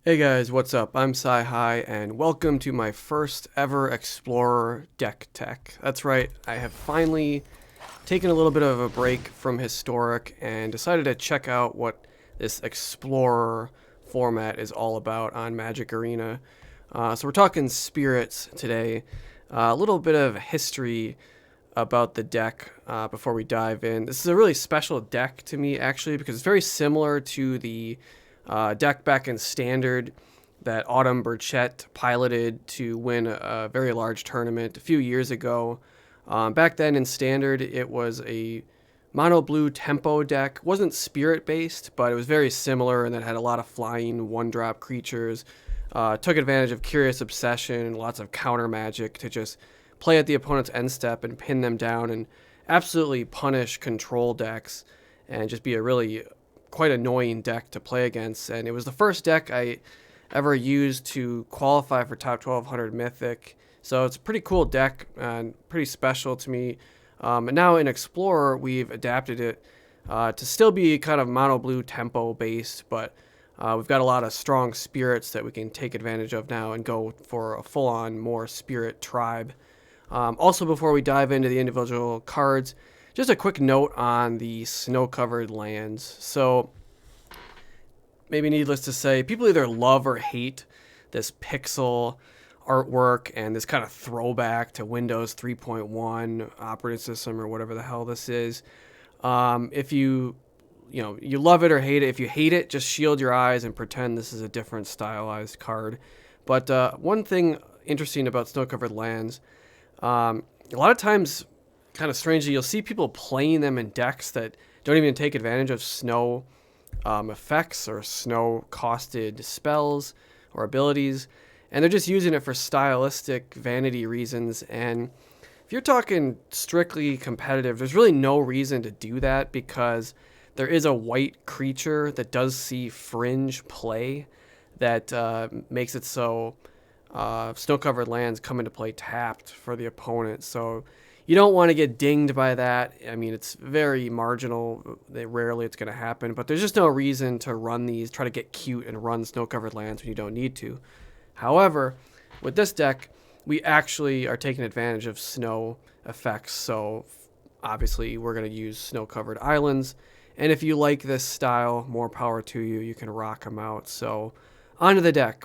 Hey guys, what's up? I'm Sci-Hi, and welcome to my first ever Explorer deck tech. That's right, I have finally taken a little bit of a break from Historic and decided to check out what this Explorer format is all about on Magic Arena. So we're talking spirits today. A little bit of history about the deck before we dive in. This is a really special deck to me, actually, because it's very similar to the deck back in Standard that Autumn Burchett piloted to win a very large tournament a few years ago. Back then in Standard, it was a mono blue tempo deck. Wasn't spirit based, but it was very similar and that had a lot of flying one drop creatures. Took advantage of Curious Obsession and lots of counter magic to just play at the opponent's end step and pin them down and absolutely punish control decks and just be a really quite annoying deck to play against. And it was the first deck I ever used to qualify for top 1200 Mythic. So it's a pretty cool deck and pretty special to me. And now in Explorer, we've adapted it to still be kind of mono blue tempo based, but we've got a lot of strong spirits that we can take advantage of now and go for a full on more spirit tribe. Also, before we dive into the individual cards, just a quick note on the snow-covered lands. So, maybe needless to say, people either love or hate this pixel artwork and this kind of throwback to Windows 3.1 operating system or whatever the hell this is. If you love it or hate it. If you hate it, just shield your eyes and pretend this is a different stylized card. But one thing interesting about snow-covered lands, a lot of times, kind of strangely, you'll see people playing them in decks that don't even take advantage of snow effects or snow costed spells or abilities, and they're just using it for stylistic vanity reasons. And if you're talking strictly competitive, there's really no reason to do that, because there is a white creature that does see fringe play that makes it so snow-covered lands come into play tapped for the opponent. So you don't want to get dinged by that. I mean, it's very marginal. Rarely it's going to happen, but there's just no reason to run these, try to get cute and run snow-covered lands when you don't need to. However, with this deck, we actually are taking advantage of snow effects. So obviously we're going to use snow-covered islands. And if you like this style, more power to you. You can rock them out. So onto the deck.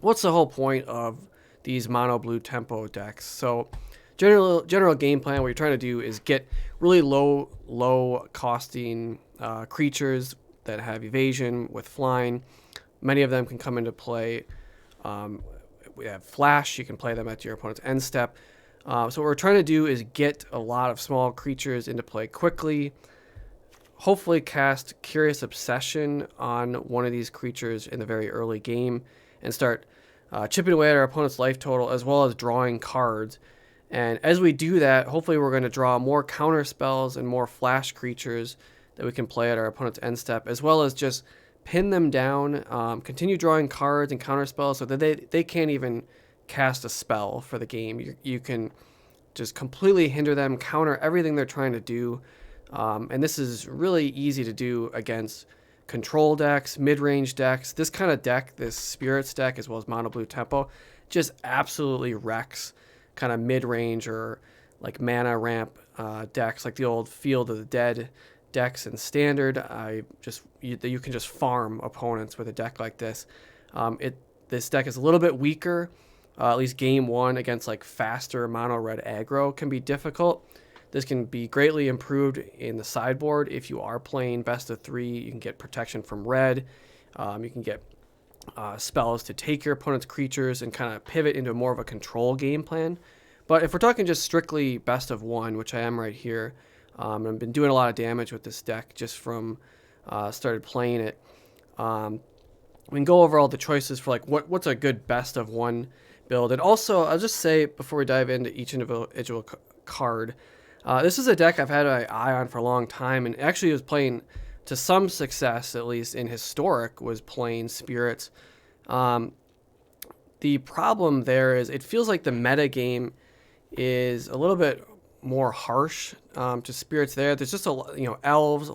What's the whole point of these mono blue tempo decks? So general game plan, what you're trying to do is get really low costing creatures that have evasion with flying. Many of them can come into play. We have flash. You can play them at your opponent's end step. So what we're trying to do is get a lot of small creatures into play quickly. Hopefully cast Curious Obsession on one of these creatures in the very early game and start chipping away at our opponent's life total, as well as drawing cards. And as we do that, hopefully we're going to draw more counter spells and more flash creatures that we can play at our opponent's end step, as well as just pin them down, continue drawing cards and counter spells so that they can't even cast a spell for the game. You can just completely hinder them, counter everything they're trying to do. And this is really easy to do against control decks, mid-range decks. This kind of deck, this spirits deck, as well as mono blue tempo, just absolutely wrecks kind of mid-range or like mana ramp decks, like the old Field of the Dead decks in Standard. You can just farm opponents with a deck like this. This deck is a little bit weaker. At least game one against like faster mono red aggro can be difficult. This can be greatly improved in the sideboard. If you are playing best of three, you can get protection from red. You can get spells to take your opponent's creatures and kind of pivot into more of a control game plan. But if we're talking just strictly best of one, which I am right here, I've been doing a lot of damage with this deck just from started playing it. We can go over all the choices for like what's a good best of one build. And also, I'll just say before we dive into each individual card, this is a deck I've had my eye on for a long time, and actually was playing to some success, at least in Historic, was playing Spirits. The problem there is it feels like the meta game is a little bit more harsh to Spirits there. There's just elves,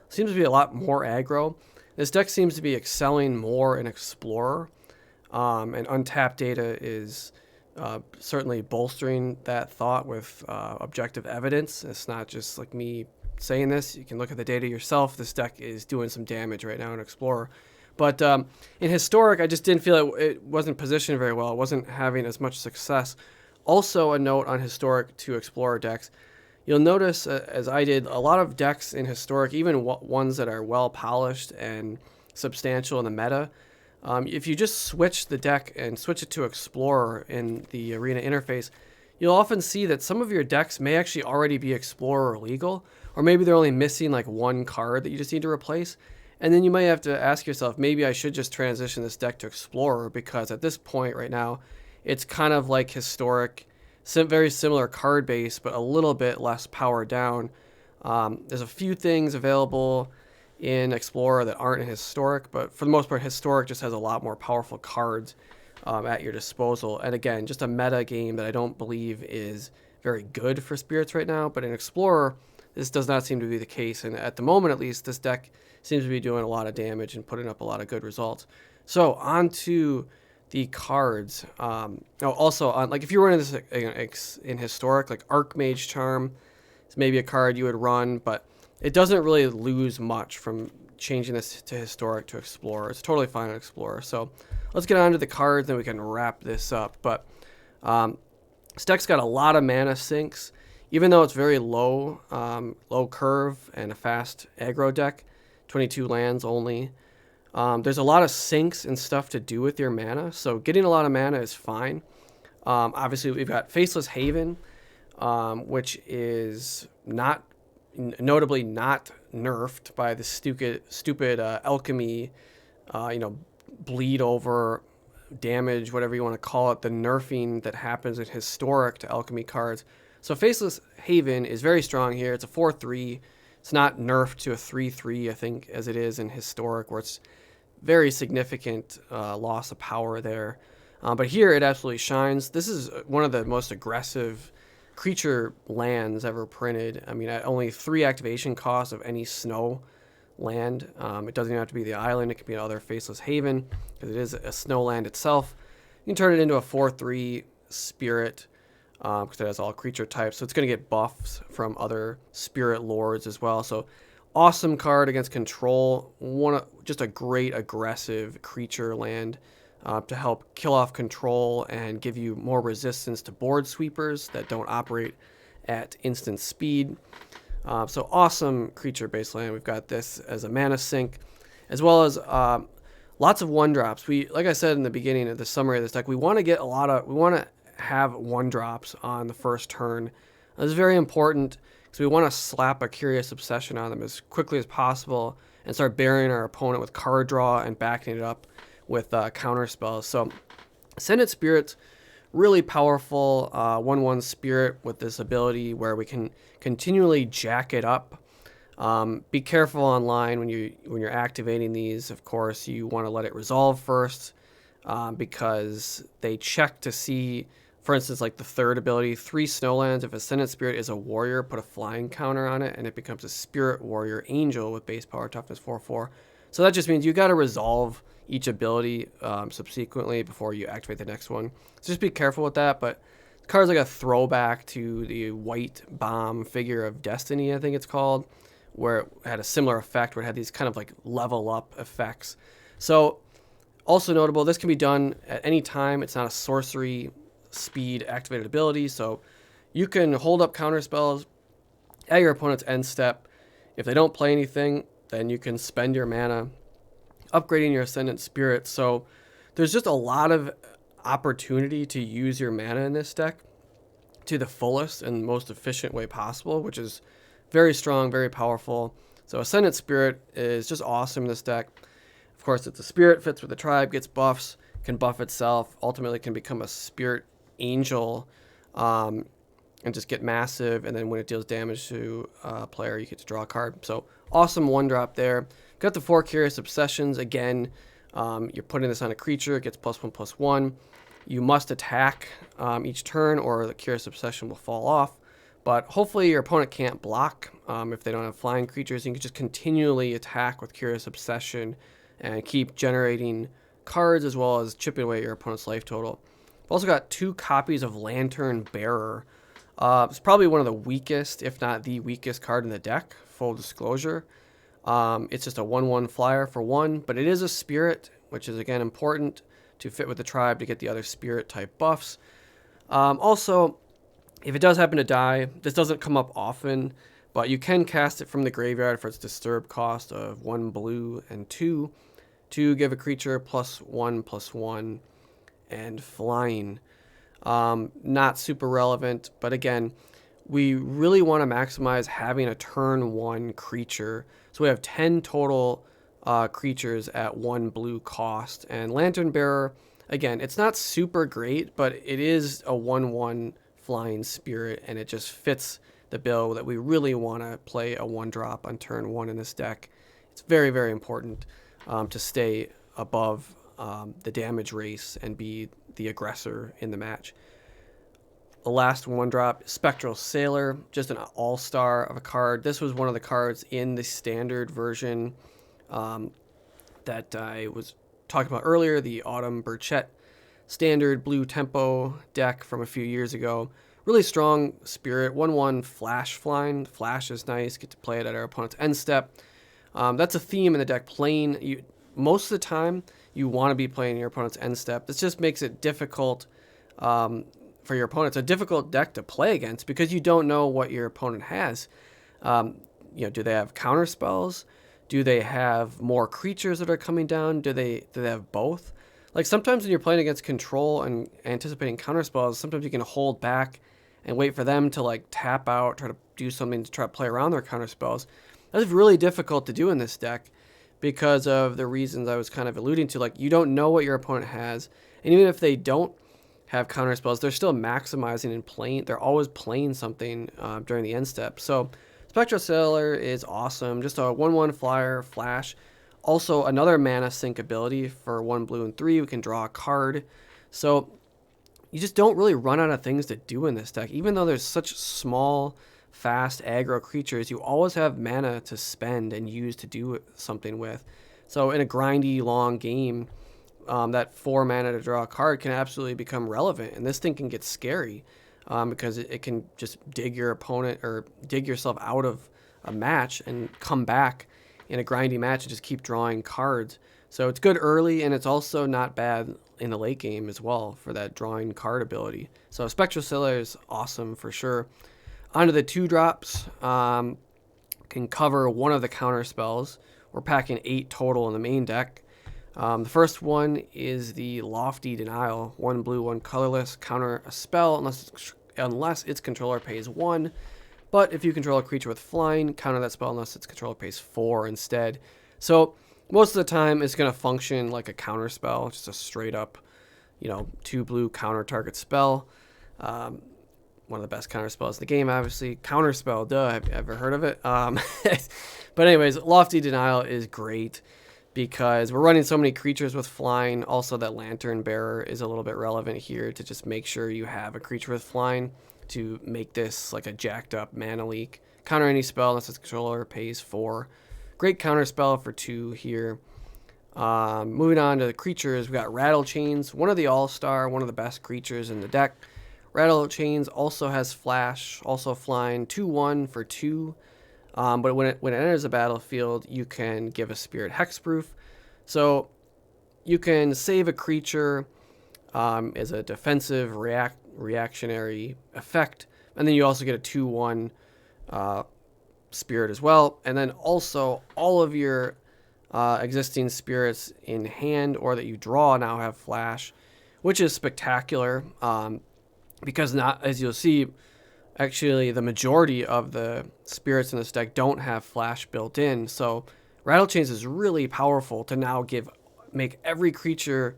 seems to be a lot more aggro. This deck seems to be excelling more in Explorer, and untapped data is certainly bolstering that thought with objective evidence. It's not just like me saying this. You can look at the data yourself. This deck is doing some damage right now in Explorer. But in Historic, I just didn't feel it wasn't positioned very well. It wasn't having as much success. Also, a note on Historic to Explorer decks. You'll notice, as I did, a lot of decks in Historic, even ones that are well polished and substantial in the meta, if you just switch the deck and switch it to Explorer in the Arena interface, you'll often see that some of your decks may actually already be Explorer legal, or maybe they're only missing like one card that you just need to replace. And then you might have to ask yourself, maybe I should just transition this deck to Explorer, because at this point right now, it's kind of like Historic, very similar card base, but a little bit less power down. There's a few things available in Explorer that aren't in Historic, but for the most part, Historic just has a lot more powerful cards at your disposal. And again, just a meta game that I don't believe is very good for Spirits right now, but in Explorer, this does not seem to be the case. And at the moment, at least, this deck seems to be doing a lot of damage and putting up a lot of good results. So on to the cards. Also, on like if you were running this in Historic, like Archmage Charm is maybe a card you would run, but it doesn't really lose much from changing this to Historic to Explorer. It's totally fine in Explorer. So let's get on to the cards, then we can wrap this up. But this deck's got a lot of mana sinks, even though it's very low curve and a fast aggro deck, 22 lands only. There's a lot of sinks and stuff to do with your mana, so getting a lot of mana is fine. Obviously, we've got Faceless Haven, which is notably not nerfed by the stupid alchemy, bleed over damage, whatever you want to call it, the nerfing that happens in Historic to alchemy cards. So Faceless Haven is very strong here. It's a 4/3. It's not nerfed to a 3/3, I think, as it is in Historic, where it's very significant loss of power there. But here it absolutely shines. This is one of the most aggressive creature lands ever printed. I mean, at only 3 activation costs of any snow land. It doesn't even have to be the island. It could be another Faceless Haven, because it is a snow land itself. You can turn it into a 4/3 spirit, because it has all creature types. So it's going to get buffs from other spirit lords as well. So awesome card against control. Just a great aggressive creature land to help kill off control and give you more resistance to board sweepers that don't operate at instant speed. So awesome creature-based land. We've got this as a mana sink, as well as lots of 1-drops. Like I said in the beginning of the summary of this deck, we want to have 1-drops on the first turn. This is very important because we want to slap a Curious Obsession on them as quickly as possible and start burying our opponent with card draw and backing it up with counter spells. So Ascendant Spirit's really powerful 1/1 spirit with this ability where we can continually jack it up. Be careful online when you're activating these. Of course, you want to let it resolve first because they check to see, for instance, like the third ability, 3 snowlands. If Ascendant Spirit is a warrior, put a flying counter on it, and it becomes a Spirit Warrior Angel with base power toughness 4/4. So that just means you got to resolve each ability subsequently before you activate the next one. So just be careful with that. But the card's like a throwback to the White Bomb Figure of Destiny, I think it's called, where it had a similar effect, where it had these kind of like level up effects. So also notable, this can be done at any time. It's not a sorcery speed activated ability, so you can hold up counter spells at your opponent's end step. If they don't play anything, then you can spend your mana upgrading your Ascendant Spirit. So there's just a lot of opportunity to use your mana in this deck to the fullest and most efficient way possible, which is very strong, very powerful. So Ascendant Spirit is just awesome in this deck. Of course, it's a spirit, fits with the tribe, gets buffs, can buff itself, ultimately can become a Spirit Angel and just get massive, and then when it deals damage to a player, you get to draw a card. So awesome 1-drop there. Got the 4 Curious Obsessions. Again, you're putting this on a creature, it gets +1/+1. You must attack each turn or the Curious Obsession will fall off. But hopefully your opponent can't block if they don't have flying creatures. You can just continually attack with Curious Obsession and keep generating cards as well as chipping away at your opponent's life total. I've also got 2 copies of Lantern Bearer. It's probably one of the weakest, if not the weakest card in the deck, full disclosure. It's just a 1/1 flyer for 1, but it is a spirit, which is again important to fit with the tribe to get the other spirit type buffs. Also, if it does happen to die, this doesn't come up often, but you can cast it from the graveyard for its disturb cost of 1 blue and 2 to give a creature +1/+1 and flying. Not super relevant, but again, we really want to maximize having a turn 1 creature. So we have 10 total creatures at 1 blue cost. And Lantern Bearer, again, it's not super great, but it is a 1/1 flying spirit, and it just fits the bill that we really want to play a 1-drop on turn 1 in this deck. It's very, very important to stay above the damage race and be the aggressor in the match. The last 1-drop, Spectral Sailor, just an all-star of a card. This was one of the cards in the standard version that I was talking about earlier, the Autumn Burchett standard blue tempo deck from a few years ago. Really strong spirit, 1/1 flash flying. Flash is nice, get to play it at our opponent's end step. That's a theme in the deck, playing. Most of the time, you want to be playing your opponent's end step. This just makes it difficult for your opponent. It's a difficult deck to play against because you don't know what your opponent has. Do they have counter spells? Do they have more creatures that are coming down? Do they have both? Like sometimes when you're playing against control and anticipating counter spells, sometimes you can hold back and wait for them to like tap out, try to do something to try to play around their counter spells. That's really difficult to do in this deck because of the reasons I was kind of alluding to. Like you don't know what your opponent has, and even if they don't have counter spells, they're still maximizing and playing. They're always playing something during the end step. So Spectral Sailor is awesome. Just a 1/1 flyer, flash. Also, another mana sink ability for 1 blue and 3. We can draw a card. So you just don't really run out of things to do in this deck. Even though there's such small, fast aggro creatures, you always have mana to spend and use to do something with. So in a grindy, long game, that 4 mana to draw a card can absolutely become relevant. And this thing can get scary because it can just dig your opponent or dig yourself out of a match and come back in a grindy match and just keep drawing cards. So it's good early, and it's also not bad in the late game as well for that drawing card ability. So Spectral Sailor is awesome for sure. Onto the 2-drops, can cover one of the counter spells. We're packing 8 total in the main deck. The first one is the Lofty Denial. 1 blue, 1 colorless. Counter a spell unless its controller pays 1. But if you control a creature with flying, counter that spell unless its controller pays 4 instead. So most of the time, it's going to function like a counter spell, just a straight up, 2 blue counter target spell. One of the best counter spells in the game, obviously. Counter spell, duh, have you ever heard of it? But anyways, Lofty Denial is great because we're running so many creatures with flying. Also, that Lantern Bearer is a little bit relevant here to just make sure you have a creature with flying to make this like a jacked up mana leak. Counter any spell unless its controller pays 4. Great counter spell for 2 here. Moving on to the creatures, we got Rattlechains, one of the all-star, one of the best creatures in the deck. Rattlechains also has flash, also flying, 2/1 for 2. But when it enters the battlefield, you can give a spirit hexproof. So you can save a creature as a defensive reactionary effect, and then you also get a 2/1 spirit as well. And then also all of your existing spirits in hand or that you draw now have flash, which is spectacular because not, as you'll see, actually the majority of the spirits in this deck don't have flash built in. So Rattlechains is really powerful to now make every creature,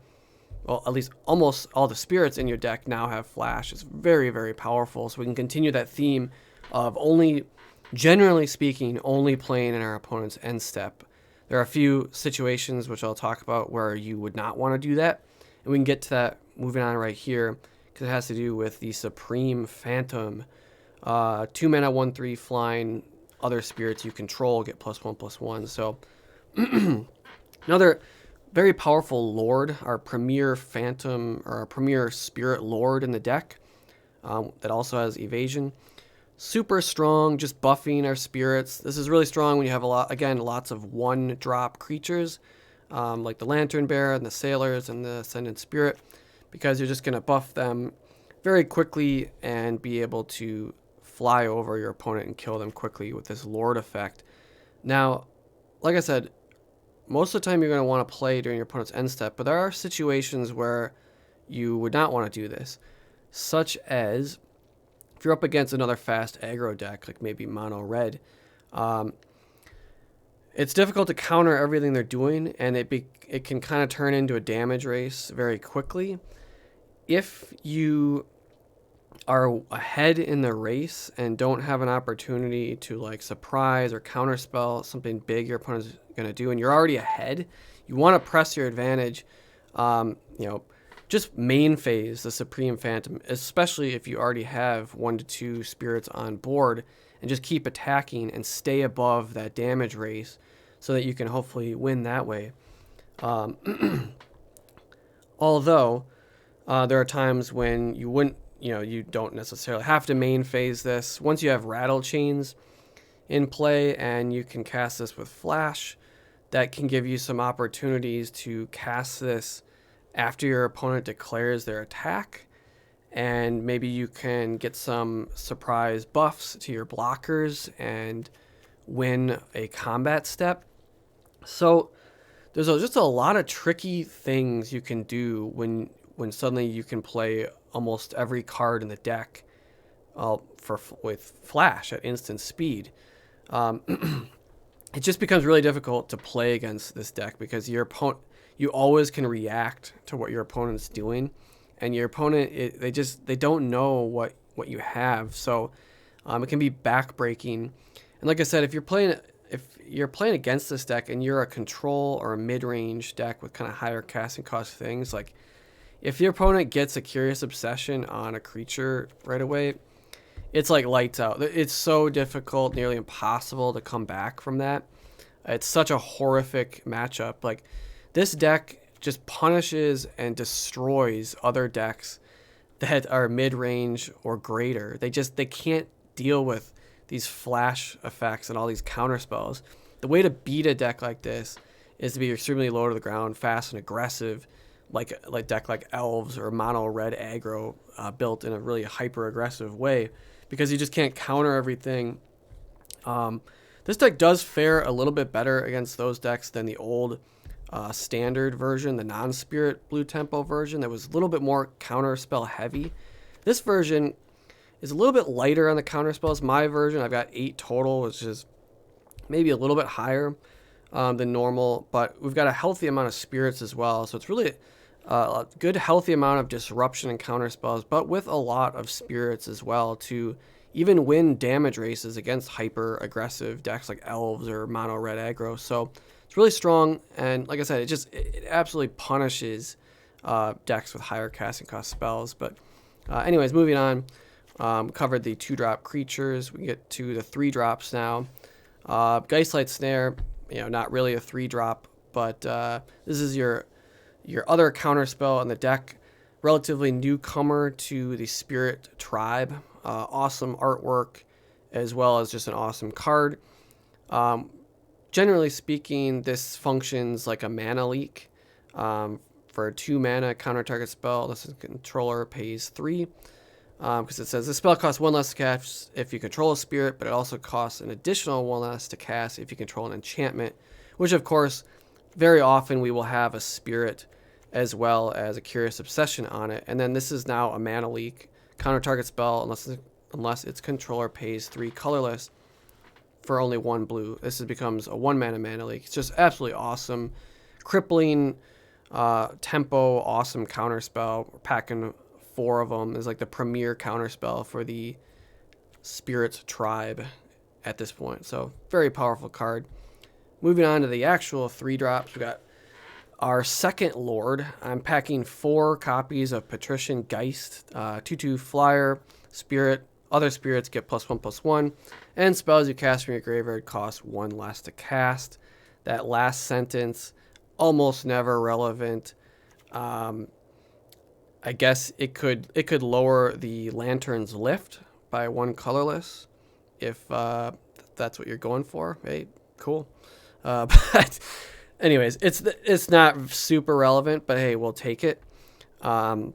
well, at least almost all the spirits in your deck now have flash. It's very, very powerful. So we can continue that theme of generally speaking, only playing in our opponent's end step. There are a few situations which I'll talk about where you would not want to do that. And we can get to that moving on right here because it has to do with the Supreme Phantom 2 mana, 1/3 flying. Other spirits you control get +1/+1. So another very powerful lord, our premier phantom or our premier spirit lord in the deck, that also has evasion. Super strong, just buffing our spirits. This is really strong when you have lots of 1-drop creatures, like the Lantern Bearer and the Sailors and the Ascendant Spirit, because you're just going to buff them very quickly and be able to fly over your opponent and kill them quickly with this Lord effect. Now, like I said, most of the time you're going to want to play during your opponent's end step, but there are situations where you would not want to do this, such as if you're up against another fast aggro deck, like maybe mono red. It's difficult to counter everything they're doing, and it can kind of turn into a damage race very quickly. If you are ahead in the race and don't have an opportunity to like surprise or counterspell something big your opponent's going to do, and you're already ahead, you want to press your advantage. Just main phase the Supreme Phantom, especially if you already have 1 to 2 spirits on board, and just keep attacking and stay above that damage race so that you can hopefully win that way. Although there are times when you don't necessarily have to main phase this. Once you have Rattlechains in play and you can cast this with Flash, that can give you some opportunities to cast this after your opponent declares their attack, and maybe you can get some surprise buffs to your blockers and win a combat step. So there's just a lot of tricky things you can do when suddenly you can play almost every card in the deck with Flash at instant speed. It just becomes really difficult to play against this deck because you always can react to what your opponent's doing, and your opponent they don't know what you have, so it can be backbreaking. And like I said, if you're playing against this deck and you're a control or a mid-range deck with kind of higher casting cost things, like if your opponent gets a Curious Obsession on a creature right away, it's like lights out. It's so difficult, nearly impossible to come back from that. It's such a horrific matchup. Like, this deck just punishes and destroys other decks that are mid-range or greater. They can't deal with these flash effects and all these counter spells. The way to beat a deck like this is to be extremely low to the ground, fast and aggressive, like deck like Elves or mono red aggro, built in a really hyper aggressive way, because you just can't counter everything. This deck does fare a little bit better against those decks than the old standard version, the non-spirit blue tempo version that was a little bit more counter spell heavy. This version is a little bit lighter on the counter spells. My version, I've got 8 total, which is maybe a little bit higher than normal, but we've got a healthy amount of spirits as well, so it's really a good healthy amount of disruption and counter spells, but with a lot of spirits as well to even win damage races against hyper aggressive decks like Elves or mono red aggro. So it's really strong, and like I said, it absolutely punishes decks with higher casting cost spells. But anyways, moving on, covered the 2-drop creatures. We can get to the 3-drops now. Geistlight Snare, not really a 3-drop, but this is your other counter spell in the deck. Relatively newcomer to the Spirit tribe. Awesome artwork, as well as just an awesome card. Generally speaking, this functions like a mana leak. For a 2 mana counter target spell, this controller pays 3. Because it says the spell costs 1 less to cast if you control a spirit, but it also costs an additional 1 less to cast if you control an enchantment, which of course, very often we will have a spirit as well as a Curious Obsession on it. And then this is now a mana leak counter target spell unless its controller pays 3 colorless for only 1 blue. This becomes a 1 mana leak. It's just absolutely awesome. Crippling tempo, awesome counter spell. We're packing 4 of them. Is like the premier counter spell for the Spirit tribe at this point. So very powerful card. Moving on to the actual 3-drops, we got our second Lord. I'm packing 4 copies of Patrician Geist, 2/2 flyer, Spirit, Other spirits get +1/+1, and spells you cast from your graveyard cost 1 less to cast. That last sentence, almost never relevant. I guess it could lower the Lantern's Lift by 1 colorless, if that's what you're going for. Hey, cool. But anyways, it's not super relevant, but hey, we'll take it. Not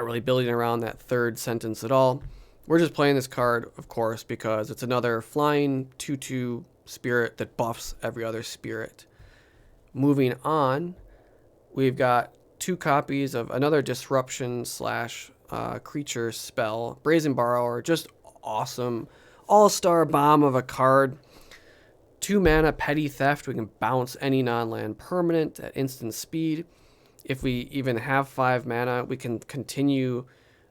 really building around that third sentence at all. We're just playing this card, of course, because it's another flying 2/2 spirit that buffs every other spirit. Moving on, we've got 2 copies of another disruption / creature spell, Brazen Borrower. Just awesome. All-star bomb of a card. 2 mana Petty Theft. We can bounce any non-land permanent at instant speed. If we even have 5 mana, we can continue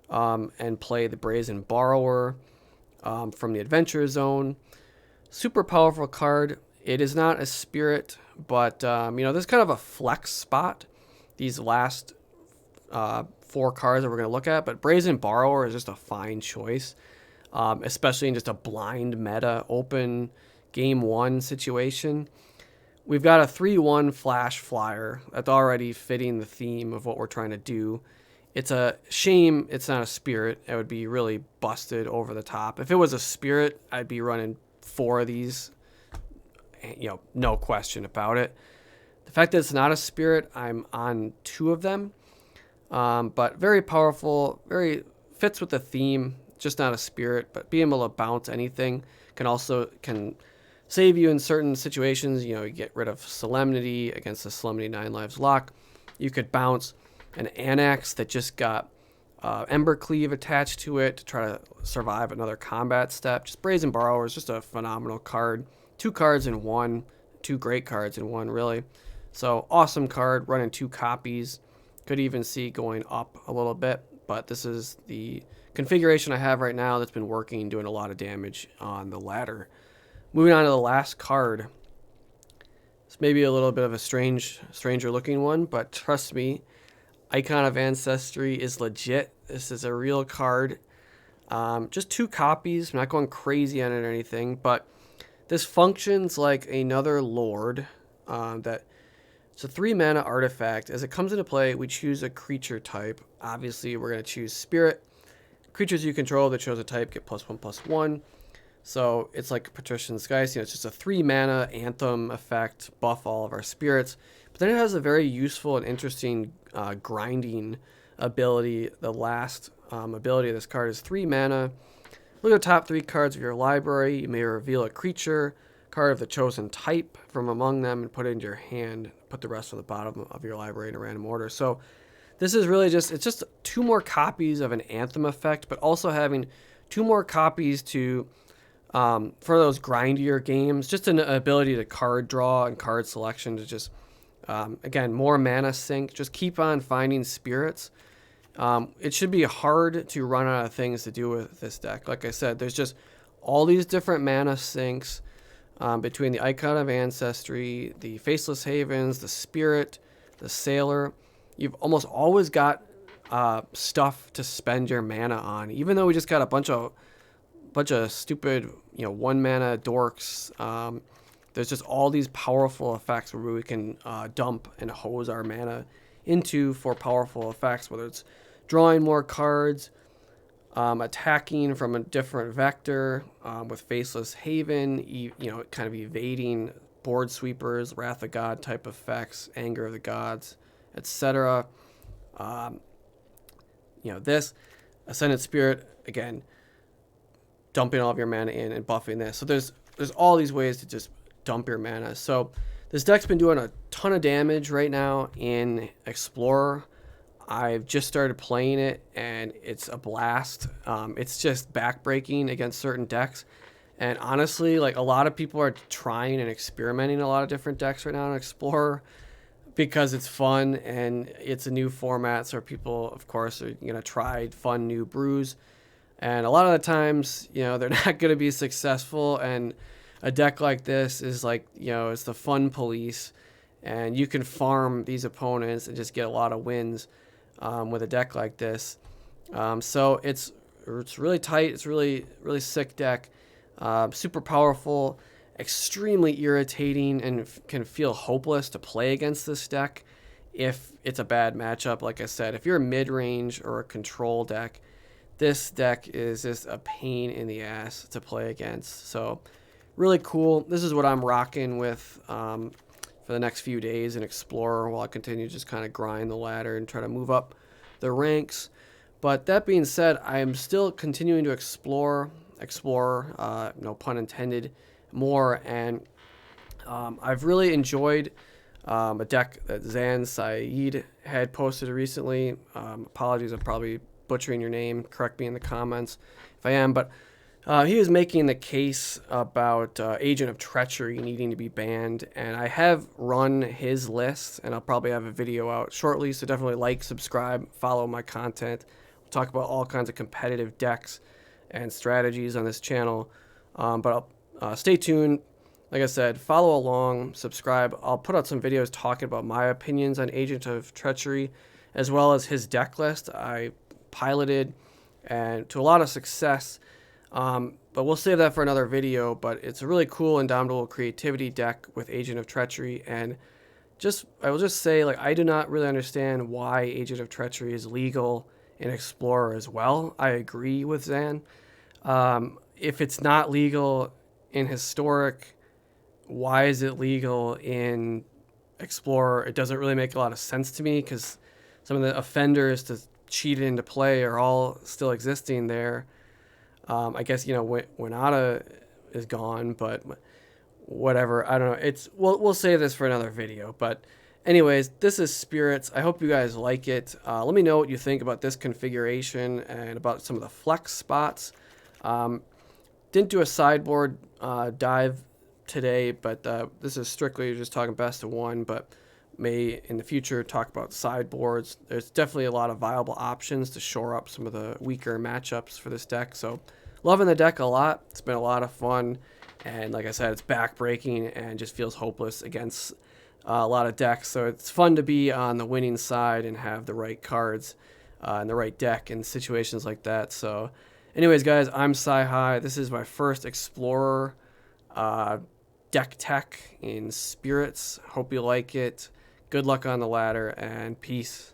and play the Brazen Borrower from the Adventure Zone. Super powerful card. It is not a spirit, but there's kind of a flex spot these last 4 cards that we're going to look at. But Brazen Borrower is just a fine choice, especially in just a blind meta open game 1 situation. We've got a 3/1 flash flyer that's already fitting the theme of what we're trying to do. It's a shame it's not a spirit. It would be really busted over the top. If it was a spirit, I'd be running 4 of these, no question about it. The fact that it's not a spirit, I'm on 2 of them. But very powerful, very fits with the theme, just not a spirit. But being able to bounce anything can save you in certain situations. You get rid of Solemnity against the Solemnity 9 lives lock. You could bounce an Anax that just got Embercleave attached to it to try to survive another combat step. Just Brazen Borrower is just a phenomenal card. 2 cards in 1. 2 great cards in 1, really. So awesome card, running 2 copies. Could even see going up a little bit, but this is the configuration I have right now that's been working, doing a lot of damage on the ladder. Moving on to the last card. It's maybe a little bit of a stranger looking one, but trust me, Icon of Ancestry is legit. This is a real card. Just 2 copies. I'm not going crazy on it or anything, but this functions like another Lord. It's a 3 mana artifact. As it comes into play, we choose a creature type. Obviously, we're going to choose Spirit. Creatures you control that chose a type get +1/+1. So it's like Patrician Geist. It's just a 3 mana anthem effect, buff all of our spirits. But then it has a very useful and interesting grinding ability. The last ability of this card is 3 mana. Look at the top 3 cards of your library. You may reveal a creature card of the chosen type from among them and put it into your hand. Put the rest on the bottom of your library in a random order. So this is really it's just 2 more copies of an anthem effect, but also having 2 more copies to for those grindier games, just an ability to card draw and card selection to just, again, more mana sink. Just keep on finding spirits. It should be hard to run out of things to do with this deck. Like I said, there's just all these different mana sinks between the Icon of Ancestry, the Faceless Havens, the Spirit, the Sailor. You've almost always got stuff to spend your mana on, even though we just got a bunch of stupid 1 mana dorks. There's just all these powerful effects where we can dump and hose our mana into for powerful effects, whether it's drawing more cards, attacking from a different vector with Faceless Haven, kind of evading board sweepers, Wrath of God type effects, Anger of the Gods, etc. This Ascendant Spirit, again, dumping all of your mana in and buffing this. So there's all these ways to just dump your mana. So this deck's been doing a ton of damage right now in Explorer. I've just started playing it, and it's a blast. It's just backbreaking against certain decks. And honestly, like, a lot of people are trying and experimenting a lot of different decks right now in Explorer because it's fun and it's a new format. So people, of course, are going to try fun new brews. And a lot of the times, they're not going to be successful. And a deck like this is like, it's the fun police. And you can farm these opponents and just get a lot of wins with a deck like this. So it's it's really tight. It's really sick deck. Super powerful, extremely irritating, and can feel hopeless to play against this deck if it's a bad matchup. Like I said, if you're a mid-range or a control deck, this deck is just a pain in the ass to play against. So really cool. This is what I'm rocking with for the next few days in Explorer while I continue to just kind of grind the ladder and try to move up the ranks. But that being said, I am still continuing to explore, no pun intended, more. And I've really enjoyed a deck that Zan Saeed had posted recently. Apologies, I'm probably butchering your name. Correct me in the comments if I am. But he was making the case about Agent of Treachery needing to be banned. And I have run his list, and I'll probably have a video out shortly. So definitely like, subscribe, follow my content. We'll talk about all kinds of competitive decks and strategies on this channel. But stay tuned. Like I said, follow along, subscribe. I'll put out some videos talking about my opinions on Agent of Treachery, as well as his deck list I piloted, and to a lot of success. But we'll save that for another video. But it's a really cool Indomitable Creativity deck with Agent of Treachery. And I will just say, like, I do not really understand why Agent of Treachery is legal in Explorer as well. I agree with Zan. If it's not legal in Historic, why is it legal in Explorer? It doesn't really make a lot of sense to me, because some of the offenders to cheat into play are all still existing there. I guess, Winata is gone, but whatever. I don't know. We'll save this for another video. But anyways, this is Spirits. I hope you guys like it. Let me know what you think about this configuration and about some of the flex spots. Didn't do a sideboard dive today, but this is strictly just talking best of one, but may in the future talk about sideboards. There's definitely a lot of viable options to shore up some of the weaker matchups for this deck. So loving the deck a lot. It's been a lot of fun, and like I said, it's backbreaking and just feels hopeless against a lot of decks. So it's fun to be on the winning side and have the right cards and the right deck in situations like that. So anyways, guys, I'm Sci-Hi. This is my first Explorer deck tech in Spirits. Hope you like it. Good luck on the ladder, and peace.